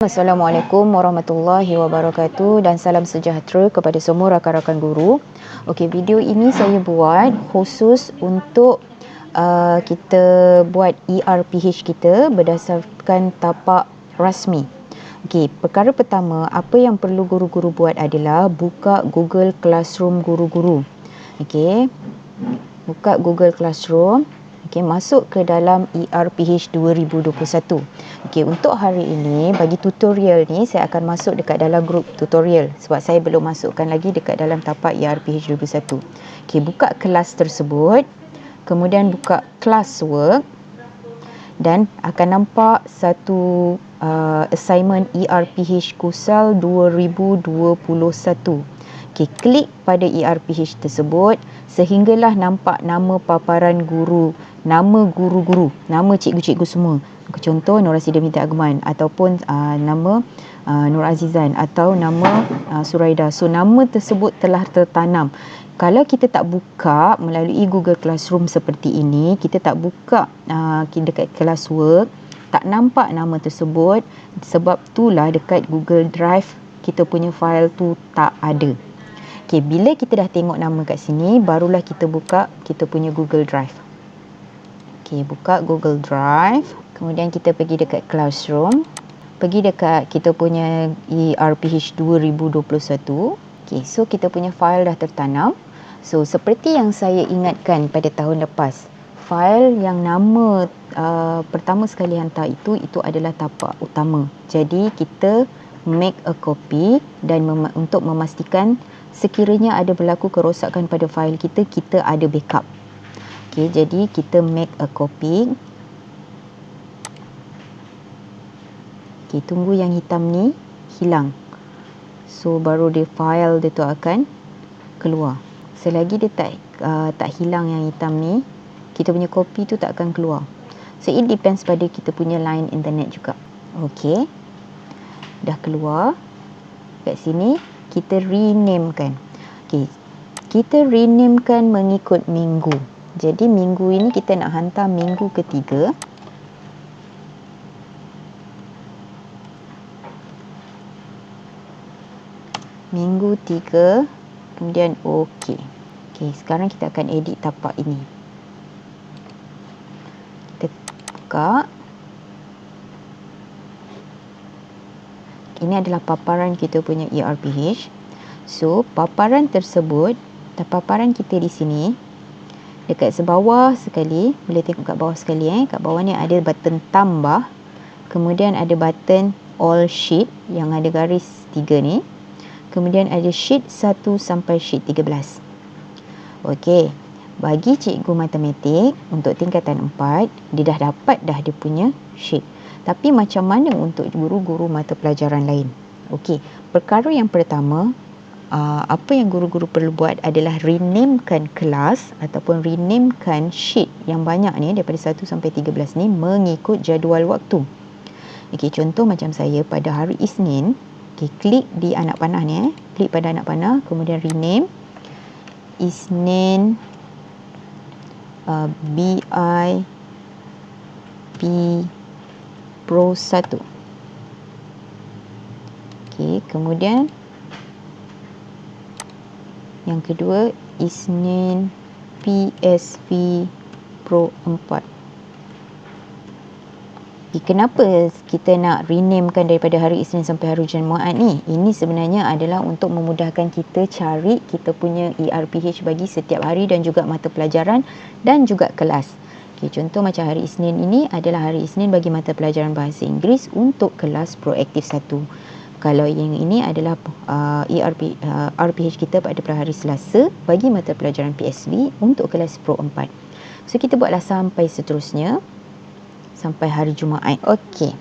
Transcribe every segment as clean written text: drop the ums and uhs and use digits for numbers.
Assalamualaikum warahmatullahi wabarakatuh dan salam sejahtera kepada semua rakan-rakan guru. Okey, video ini saya buat khusus untuk kita buat ERPH kita berdasarkan tapak rasmi. Okey, perkara pertama, apa yang perlu guru-guru buat adalah buka Google Classroom guru-guru. Okey, buka Google Classroom. Okey, masuk ke dalam ERPH 2021. Okey, untuk hari ini bagi tutorial ni saya akan masuk dekat dalam grup tutorial sebab saya belum masukkan lagi dekat dalam tapak ERPH 2021. Okey, buka kelas tersebut, kemudian buka classwork dan akan nampak satu assignment ERPH Kusal 2021. Okey, klik pada ERPH tersebut sehinggalah nampak nama paparan guru, nama guru-guru, nama cikgu-cikgu semua. Contoh Nur Rasida binti Agman ataupun nama Nur Azizan atau nama Suraida. So nama tersebut telah tertanam. Kalau kita tak buka melalui Google Classroom seperti ini, kita tak buka dekat classwork, tak nampak nama tersebut, sebab itulah dekat Google Drive kita punya file tu tak ada. Okey, bila kita dah tengok nama kat sini, barulah kita buka kita punya Google Drive. Okey, buka Google Drive. Kemudian kita pergi dekat Classroom. Pergi dekat kita punya ERPH 2021. Okey, so kita punya file dah tertanam. So, seperti yang saya ingatkan pada tahun lepas, file yang nama pertama sekali hantar itu adalah tapak utama. Jadi, kita make a copy dan untuk memastikan sekiranya ada berlaku kerosakan pada file kita, kita ada backup. Okey, jadi kita make a copy. Okey, tunggu yang hitam ni hilang. So baru dia file dia tu akan keluar. Selagi dia tak hilang yang hitam ni, kita punya copy tu tak akan keluar. So it depends pada kita punya line internet juga. Okey, dah keluar. Kat sini kita renamekan. Okey, kita renamekan mengikut minggu. Jadi minggu ini kita nak hantar minggu ketiga. Minggu 3. Kemudian okey. Okey, sekarang kita akan edit tapak ini. Kita buka. Ini adalah paparan kita punya ERPH. So, paparan tersebut, paparan kita di sini, dekat sebawah sekali, boleh tengok kat bawah sekali kat bawah ni ada button tambah, kemudian ada button all sheet yang ada garis 3 ni, kemudian ada sheet 1 sampai sheet 13. Okey, bagi cikgu matematik untuk tingkatan 4, dia dah dapat dah dia punya sheet. Tapi macam mana untuk guru-guru mata pelajaran lain? Okey, perkara yang pertama, apa yang guru-guru perlu buat adalah renamekan kelas ataupun renamekan sheet yang banyak ni daripada 1 sampai 13 ni mengikut jadual waktu. Okey, contoh macam saya pada hari Isnin, okey, klik di anak panah ni, klik pada anak panah, kemudian rename Isnin BIP Pro 1. Okey, kemudian yang kedua, Isnin PSV Pro 4. Kenapa kita nak renamekan daripada hari Isnin sampai hari Jumaat ni? Ini sebenarnya adalah untuk memudahkan kita cari kita punya ERPH bagi setiap hari dan juga mata pelajaran dan juga kelas. Okey, contoh macam hari Isnin ini adalah hari Isnin bagi mata pelajaran bahasa Inggeris untuk kelas Proaktif 1. Kalau yang ini adalah RPH kita pada hari Selasa bagi mata pelajaran PSV untuk kelas Pro 4. So kita buatlah sampai seterusnya, sampai hari Jumaat. Okey,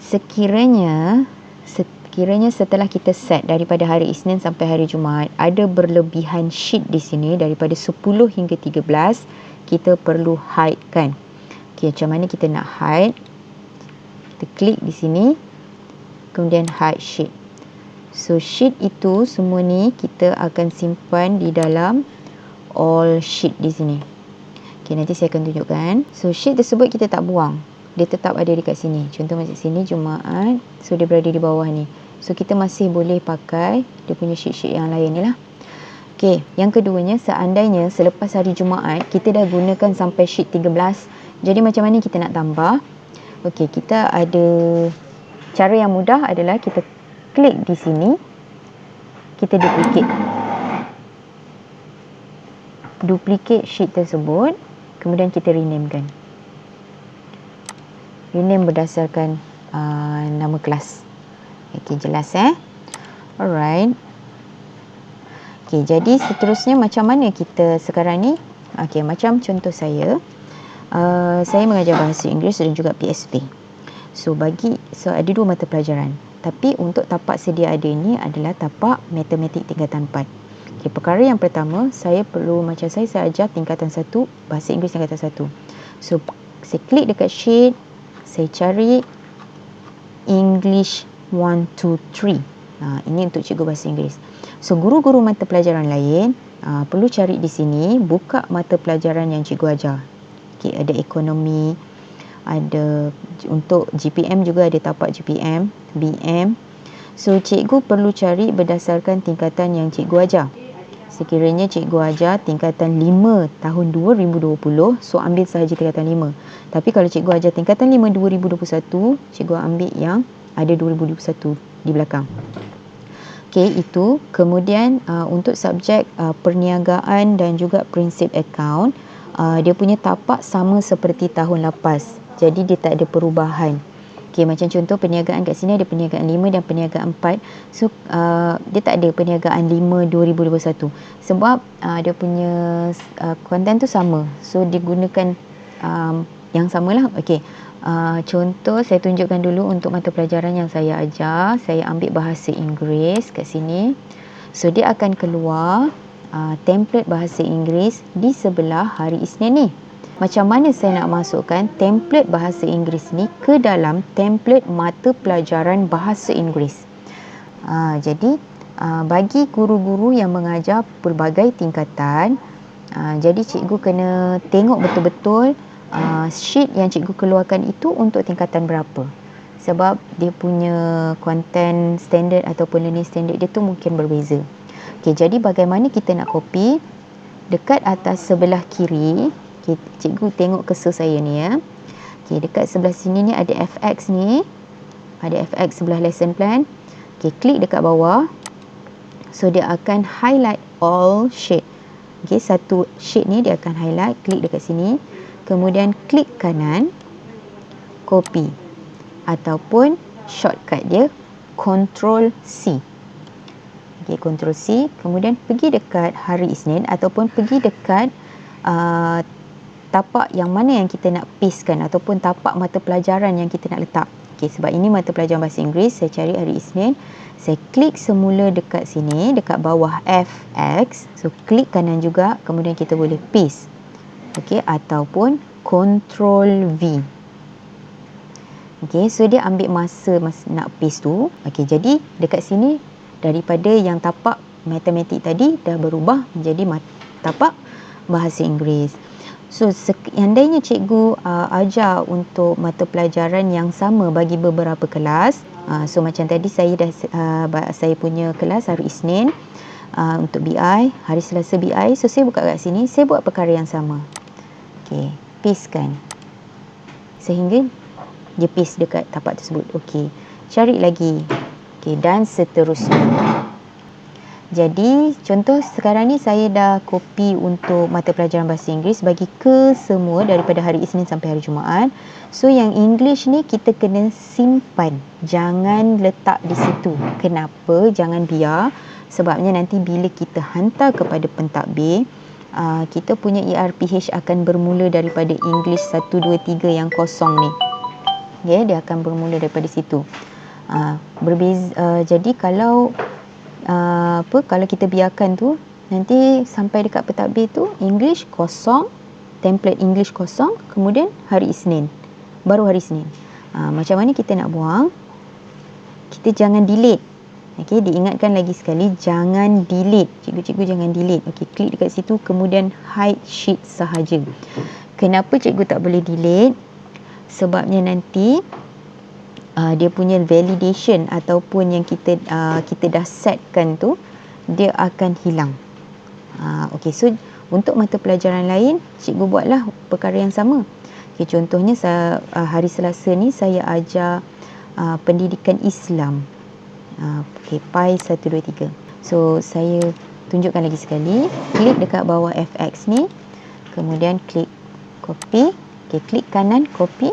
sekiranya setelah kita set daripada hari Isnin sampai hari Jumaat, ada berlebihan sheet di sini daripada 10 hingga 13, kita perlu hide kan. Okey, macam mana kita nak hide? Kita klik di sini, kemudian hide sheet. So sheet itu semua ni kita akan simpan di dalam all sheet di sini. Okey, nanti saya akan tunjukkan. So sheet tersebut kita tak buang. dia tetap ada dekat sini. Contoh macam sini Jumaat, so dia berada di bawah ni. So kita masih boleh pakai dia punya sheet-sheet yang lain ni lah. Okey, yang keduanya, seandainya selepas hari Jumaat kita dah gunakan sampai sheet 13, jadi macam mana kita nak tambah? Okey, kita ada cara yang mudah adalah kita klik di sini, kita duplicate sheet tersebut, kemudian kita renamekan. Rename berdasarkan nama kelas. Okey, jelas Alright. Okey, jadi seterusnya macam mana kita sekarang ni? Okey, macam contoh saya mengajar bahasa Inggeris dan juga PSP. So ada 2 mata pelajaran. Tapi untuk tapak sedia ada ni adalah tapak matematik tingkatan 4. Okey, perkara yang pertama, saya perlu macam saya ajar tingkatan 1, bahasa Inggeris tingkatan 1. So saya klik dekat sheet, saya cari English 1, 2, 3. Ini untuk cikgu bahasa Inggeris. So guru-guru mata pelajaran lain perlu cari di sini, buka mata pelajaran yang cikgu ajar. Okay, ada ekonomi, ada untuk GPM juga ada tapak GPM, BM. So cikgu perlu cari berdasarkan tingkatan yang cikgu ajar. Sekiranya cikgu ajar tingkatan 5 tahun 2020, so ambil sahaja tingkatan 5. Tapi kalau cikgu ajar tingkatan 5 2021, cikgu ambil yang ada 2021 di belakang. Okey, itu. Kemudian untuk subjek perniagaan dan juga prinsip akaun, dia punya tapak sama seperti tahun lepas. Jadi dia tak ada perubahan. Okey, macam contoh perniagaan kat sini ada perniagaan 5 dan perniagaan 4. So dia tak ada perniagaan 5 2021 sebab dia punya konten tu sama. So digunakan yang samalah. Okey. Contoh saya tunjukkan dulu untuk mata pelajaran yang saya ajar. Saya ambil bahasa Inggeris kat sini. So dia akan keluar template bahasa Inggeris di sebelah hari Isnin ni. Macam mana saya nak masukkan template bahasa Inggeris ni ke dalam template mata pelajaran bahasa Inggeris? Jadi bagi guru-guru yang mengajar pelbagai tingkatan, jadi cikgu kena tengok betul-betul sheet yang cikgu keluarkan itu untuk tingkatan berapa. Sebab dia punya content standard ataupun learning standard dia tu mungkin berbeza. Okey, jadi bagaimana kita nak copy? Dekat atas sebelah kiri, cikgu tengok cursor saya ni ya. Okey, dekat sebelah sini ni ada FX ni. Ada FX sebelah lesson plan. Okey, klik dekat bawah. So dia akan highlight all sheet. Okey, satu sheet ni dia akan highlight, klik dekat sini. Kemudian klik kanan, copy. Ataupun shortcut dia Ctrl C. Okey, Ctrl C. Kemudian pergi dekat hari Isnin ataupun pergi dekat tapak yang mana yang kita nak pastekan ataupun tapak mata pelajaran yang kita nak letak. Okey, sebab ini mata pelajaran bahasa Inggeris, saya cari hari Isnin. Saya klik semula dekat sini, dekat bawah FX. So klik kanan juga, kemudian kita boleh paste. Okey, ataupun Ctrl V. Okey, so dia ambil masa nak paste tu. Okey, jadi dekat sini daripada yang tapak matematik tadi dah berubah menjadi tapak bahasa Inggeris. So seandainya cikgu ajar untuk mata pelajaran yang sama bagi beberapa kelas, so macam tadi saya saya punya kelas hari Isnin untuk BI, hari Selasa BI, so saya buka kat sini, saya buat perkara yang sama. Okey, pastekan sehingga dia paste dekat tapak tersebut. Okey, cari lagi. Okey, dan seterusnya. Jadi contoh sekarang ni saya dah copy untuk mata pelajaran bahasa Inggeris bagi ke semua daripada hari Isnin sampai hari Jumaat. So yang English ni kita kena simpan, jangan letak di situ. Kenapa? Jangan biar, sebabnya nanti bila kita hantar kepada pentadbir, kita punya ERPH akan bermula daripada English 1, 2, 3 yang kosong ni. Okay, dia akan bermula daripada situ. Jadi kalau kalau kita biarkan tu, nanti sampai dekat pentadbir tu English kosong, template English kosong, kemudian hari Isnin, baru hari Isnin. Macam mana kita nak buang? Kita jangan delete. Okey, diingatkan lagi sekali, jangan delete. Cikgu-cikgu jangan delete. Okey, klik dekat situ, kemudian hide sheet sahaja. Kenapa cikgu tak boleh delete? sebabnya nanti dia punya validation ataupun yang kita dah setkan tu, dia akan hilang. Okey, so untuk mata pelajaran lain, cikgu buatlah perkara yang sama. Okay, contohnya hari Selasa ni saya ajar pendidikan Islam. Okay, PAI 1, 2, 3. So saya tunjukkan lagi sekali. Klik dekat bawah FX ni, kemudian klik copy. Okay, klik kanan copy.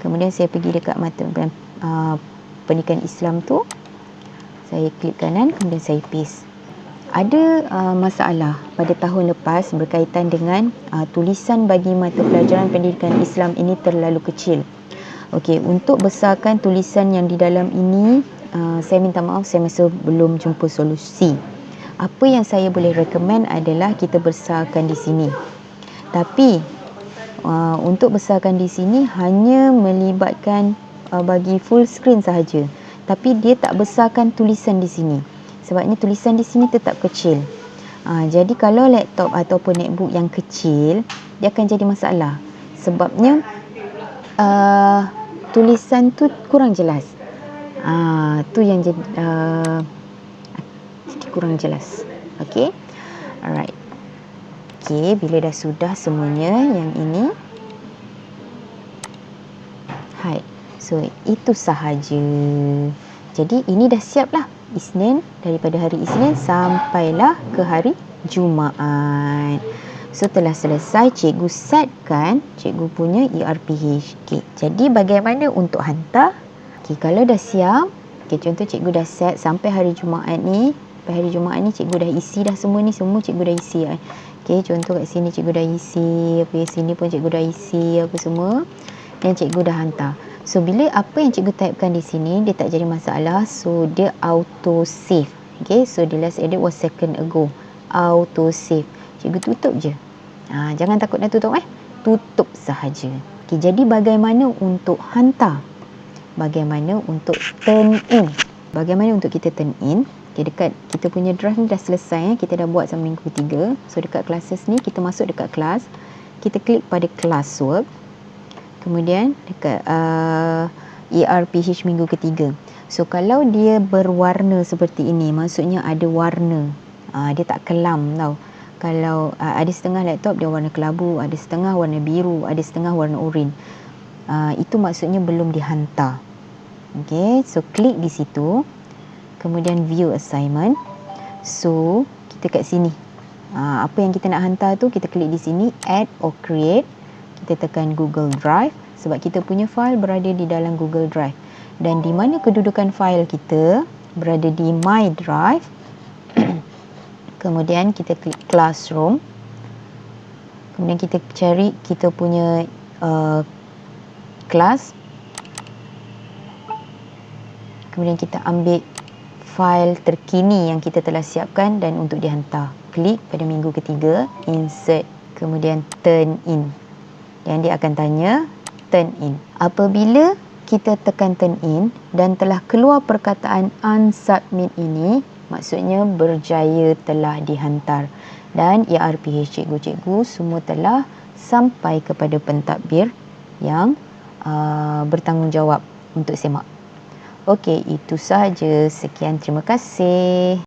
Kemudian saya pergi dekat mata pendidikan Islam tu, saya klik kanan, kemudian saya paste. Ada masalah pada tahun lepas berkaitan dengan tulisan bagi mata pelajaran pendidikan Islam ini terlalu kecil. Okey, untuk besarkan tulisan yang di dalam ini, saya minta maaf, saya masih belum jumpa solusi. Apa yang saya boleh recommend adalah kita besarkan di sini. Tapi untuk besarkan di sini hanya melibatkan bagi full screen sahaja. Tapi dia tak besarkan tulisan di sini. Sebabnya tulisan di sini tetap kecil. Jadi kalau laptop ataupun netbook yang kecil, dia akan jadi masalah. Sebabnya tulisan tu kurang jelas. Tu yang jadi kurang jelas. Okey. Alright. Okey, bila dah sudah semuanya yang ini, hide. So itu sahaja. Jadi ini dah siap lah. Isnin, daripada hari Isnin sampailah ke hari Jumaat. So telah selesai cikgu setkan cikgu punya ERPH. Okay, jadi bagaimana untuk hantar? Okay, kalau dah siap, okay, contoh cikgu dah set sampai hari Jumaat ni. Sampai hari Jumaat ni cikgu dah isi dah semua ni, semua cikgu dah isi. Okay, contoh kat sini cikgu dah isi, apa sini pun cikgu dah isi apa semua. Dan cikgu dah hantar. So bila apa yang cikgu typekan di sini dia tak jadi masalah, so dia auto save. Okay, so the last edit was second ago. Auto save. Cikgu tutup je. Jangan takut nak tutup tutup sahaja. Okay, jadi bagaimana untuk hantar? Bagaimana untuk turn in? Bagaimana untuk kita turn in? Okay, dekat kita punya draft ni dah selesai. Kita dah buat sampai minggu ketiga. So dekat classes ni kita masuk dekat kelas. Kita klik pada classwork. Kemudian dekat ERPH minggu ketiga. So kalau dia berwarna seperti ini, maksudnya ada warna. Dia tak kelam tau. Kalau ada setengah laptop dia warna kelabu, ada setengah warna biru, ada setengah warna oranye. Itu maksudnya belum dihantar. Okay, so klik di situ. Kemudian view assignment. So kita kat sini. Apa yang kita nak hantar tu kita klik di sini, add or create. Kita tekan Google Drive sebab kita punya file berada di dalam Google Drive. Dan di mana kedudukan file kita? Berada di My Drive. Kemudian kita klik Classroom. Kemudian kita cari kita punya kelas. Kemudian kita ambil file terkini yang kita telah siapkan dan untuk dihantar. Klik pada minggu ketiga, Insert, kemudian Turn In. Dan dia akan tanya turn in. Apabila kita tekan turn in dan telah keluar perkataan unsubmit ini, maksudnya berjaya telah dihantar. Dan ERPH cikgu-cikgu semua telah sampai kepada pentadbir yang bertanggungjawab untuk semak. Okey, itu sahaja. Sekian, terima kasih.